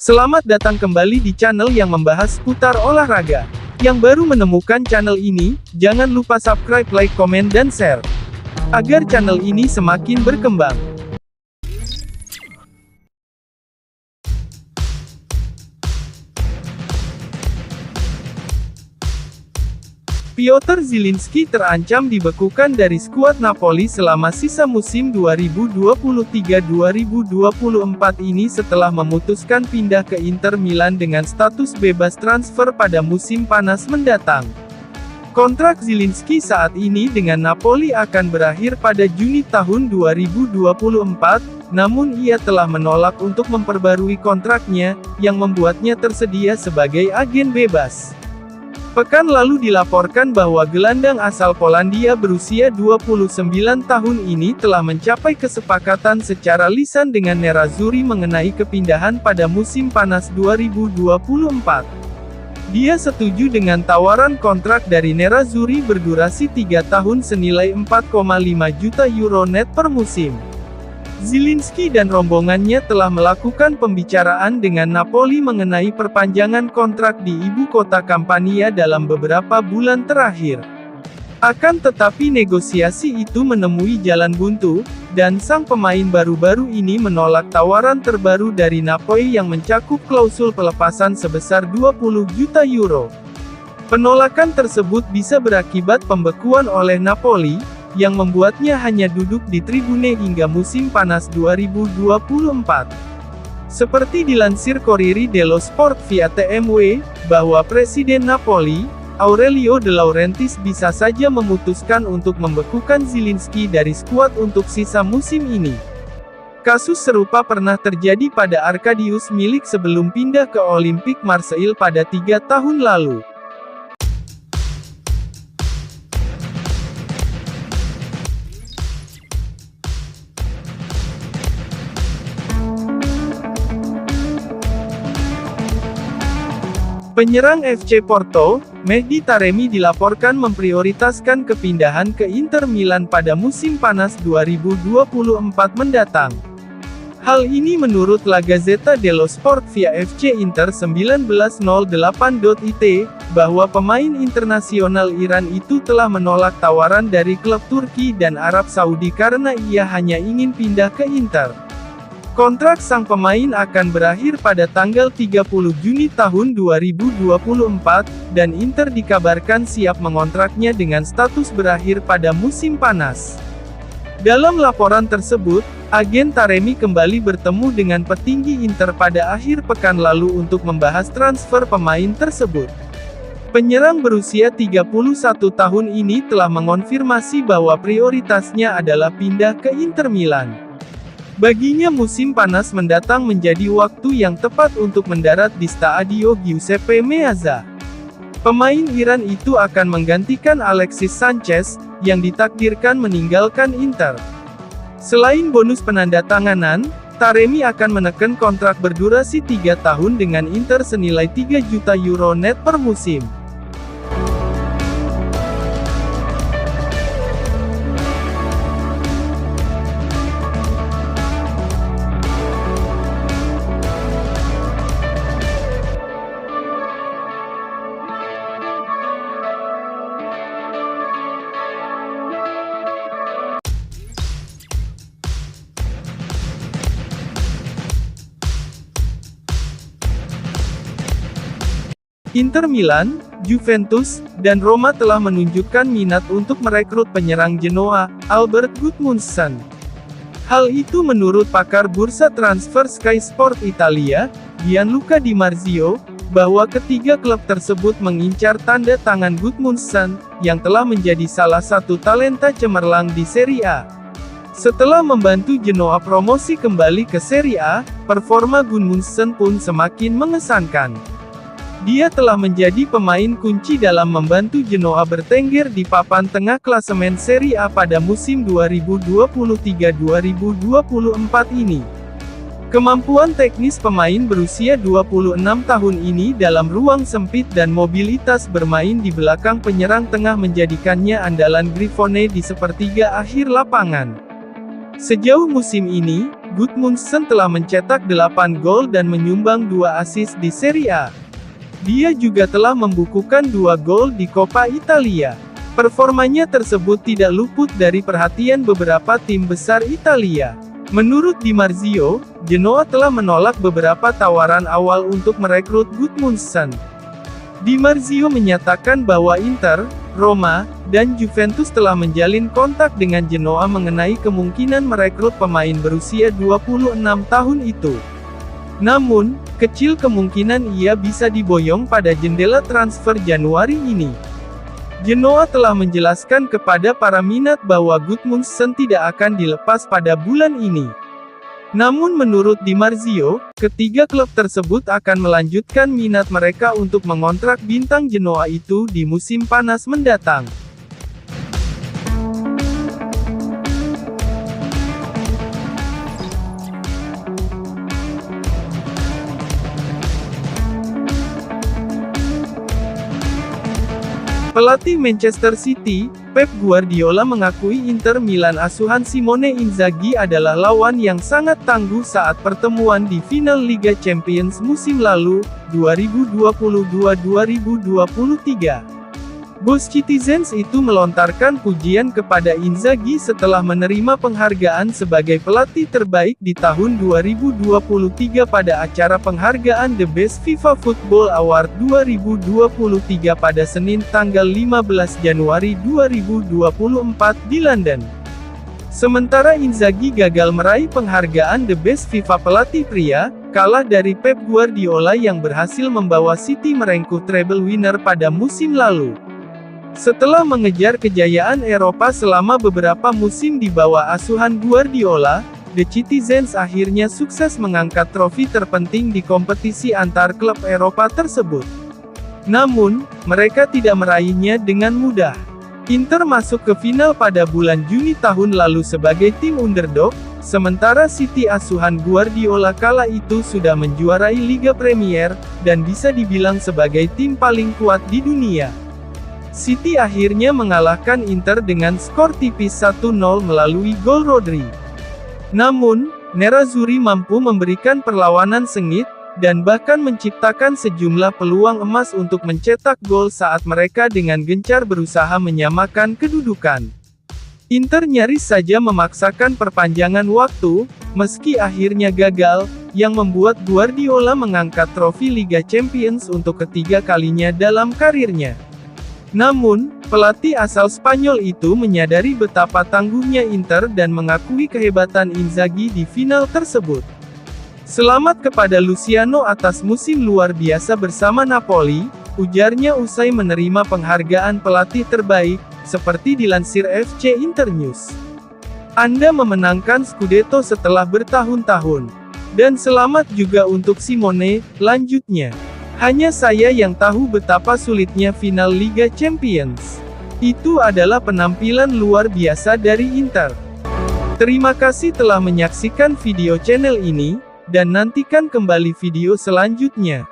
Selamat datang kembali di channel yang membahas seputar olahraga. Yang baru menemukan channel ini, jangan lupa subscribe, like, komen, dan share. Agar channel ini semakin berkembang. Piotr Zielinski terancam dibekukan dari skuad Napoli selama sisa musim 2023-2024 ini setelah memutuskan pindah ke Inter Milan dengan status bebas transfer pada musim panas mendatang. Kontrak Zielinski saat ini dengan Napoli akan berakhir pada Juni tahun 2024, namun ia telah menolak untuk memperbarui kontraknya, yang membuatnya tersedia sebagai agen bebas. Pekan lalu dilaporkan bahwa gelandang asal Polandia berusia 29 tahun ini telah mencapai kesepakatan secara lisan dengan Nerazzurri mengenai kepindahan pada musim panas 2024. Dia setuju dengan tawaran kontrak dari Nerazzurri berdurasi 3 tahun senilai 4,5 juta euro net per musim. Zielinski dan rombongannya telah melakukan pembicaraan dengan Napoli mengenai perpanjangan kontrak di ibu kota Campania dalam beberapa bulan terakhir. Akan tetapi negosiasi itu menemui jalan buntu, dan sang pemain baru-baru ini menolak tawaran terbaru dari Napoli yang mencakup klausul pelepasan sebesar 20 juta euro. Penolakan tersebut bisa berakibat pembekuan oleh Napoli, yang membuatnya hanya duduk di tribune hingga musim panas 2024. Seperti dilansir Corriere dello Sport via TMW, bahwa Presiden Napoli, Aurelio De Laurentiis bisa saja memutuskan untuk membekukan Zielinski dari skuad untuk sisa musim ini. Kasus serupa pernah terjadi pada Arkadiusz Milik sebelum pindah ke Olympique Marseille pada 3 tahun lalu. Penyerang FC Porto, Mehdi Taremi dilaporkan memprioritaskan kepindahan ke Inter Milan pada musim panas 2024 mendatang. Hal ini menurut La Gazzetta dello Sport via FC Inter 1908.it, bahwa pemain internasional Iran itu telah menolak tawaran dari klub Turki dan Arab Saudi karena ia hanya ingin pindah ke Inter. Kontrak sang pemain akan berakhir pada tanggal 30 Juni tahun 2024, dan Inter dikabarkan siap mengontraknya dengan status berakhir pada musim panas. Dalam laporan tersebut, agen Taremi kembali bertemu dengan petinggi Inter pada akhir pekan lalu untuk membahas transfer pemain tersebut. Penyerang berusia 31 tahun ini telah mengonfirmasi bahwa prioritasnya adalah pindah ke Inter Milan. Baginya musim panas mendatang menjadi waktu yang tepat untuk mendarat di Stadio Giuseppe Meazza. Pemain Iran itu akan menggantikan Alexis Sanchez, yang ditakdirkan meninggalkan Inter. Selain bonus penandatanganan, Taremi akan menekan kontrak berdurasi 3 tahun dengan Inter senilai 3 juta euro net per musim. Inter Milan, Juventus, dan Roma telah menunjukkan minat untuk merekrut penyerang Genoa, Albert Gudmundsson. Hal itu menurut pakar bursa transfer Sky Sport Italia, Gianluca Di Marzio, bahwa ketiga klub tersebut mengincar tanda tangan Gudmundsson, yang telah menjadi salah satu talenta cemerlang di Serie A. Setelah membantu Genoa promosi kembali ke Serie A, performa Gudmundsson pun semakin mengesankan. Dia telah menjadi pemain kunci dalam membantu Genoa bertengger di papan tengah klasemen Serie A pada musim 2023-2024 ini. Kemampuan teknis pemain berusia 26 tahun ini dalam ruang sempit dan mobilitas bermain di belakang penyerang tengah menjadikannya andalan Grifone di sepertiga akhir lapangan. Sejauh musim ini, Gudmundsson telah mencetak 8 gol dan menyumbang 2 assist di Serie A. Dia juga telah membukukan 2 gol di Coppa Italia. Performanya tersebut tidak luput dari perhatian beberapa tim besar Italia. Menurut Di Marzio, Genoa telah menolak beberapa tawaran awal untuk merekrut Gudmundsson. Di Marzio menyatakan bahwa Inter, Roma, dan Juventus telah menjalin kontak dengan Genoa mengenai kemungkinan merekrut pemain berusia 26 tahun itu. Namun, kecil kemungkinan ia bisa diboyong pada jendela transfer Januari ini. Genoa telah menjelaskan kepada para minat bahwa Gudmundsson tidak akan dilepas pada bulan ini. Namun menurut Di Marzio, ketiga klub tersebut akan melanjutkan minat mereka untuk mengontrak bintang Genoa itu di musim panas mendatang. Pelatih Manchester City, Pep Guardiola mengakui Inter Milan asuhan Simone Inzaghi adalah lawan yang sangat tangguh saat pertemuan di final Liga Champions musim lalu, 2022-2023. Bos Citizens itu melontarkan pujian kepada Inzaghi setelah menerima penghargaan sebagai pelatih terbaik di tahun 2023 pada acara penghargaan The Best FIFA Football Award 2023 pada Senin tanggal 15 Januari 2024 di London. Sementara Inzaghi gagal meraih penghargaan The Best FIFA Pelatih Pria, kalah dari Pep Guardiola yang berhasil membawa City merengkuh treble winner pada musim lalu. Setelah mengejar kejayaan Eropa selama beberapa musim di bawah asuhan Guardiola, The Citizens akhirnya sukses mengangkat trofi terpenting di kompetisi antar klub Eropa tersebut. Namun, mereka tidak meraihnya dengan mudah. Inter masuk ke final pada bulan Juni tahun lalu sebagai tim underdog, sementara City asuhan Guardiola kala itu sudah menjuarai Liga Premier, dan bisa dibilang sebagai tim paling kuat di dunia. City akhirnya mengalahkan Inter dengan skor tipis 1-0 melalui gol Rodri. Namun, Nerazzurri mampu memberikan perlawanan sengit, dan bahkan menciptakan sejumlah peluang emas untuk mencetak gol saat mereka dengan gencar berusaha menyamakan kedudukan. Inter nyaris saja memaksakan perpanjangan waktu, meski akhirnya gagal, yang membuat Guardiola mengangkat trofi Liga Champions untuk ketiga kalinya dalam karirnya. Namun, pelatih asal Spanyol itu menyadari betapa tangguhnya Inter dan mengakui kehebatan Inzaghi di final tersebut. Selamat kepada Luciano atas musim luar biasa bersama Napoli, ujarnya usai menerima penghargaan pelatih terbaik, seperti dilansir FC Internews. Anda memenangkan Scudetto setelah bertahun-tahun. Dan selamat juga untuk Simone, lanjutnya. Hanya saya yang tahu betapa sulitnya final Liga Champions. Itu adalah penampilan luar biasa dari Inter. Terima kasih telah menyaksikan video channel ini, dan nantikan kembali video selanjutnya.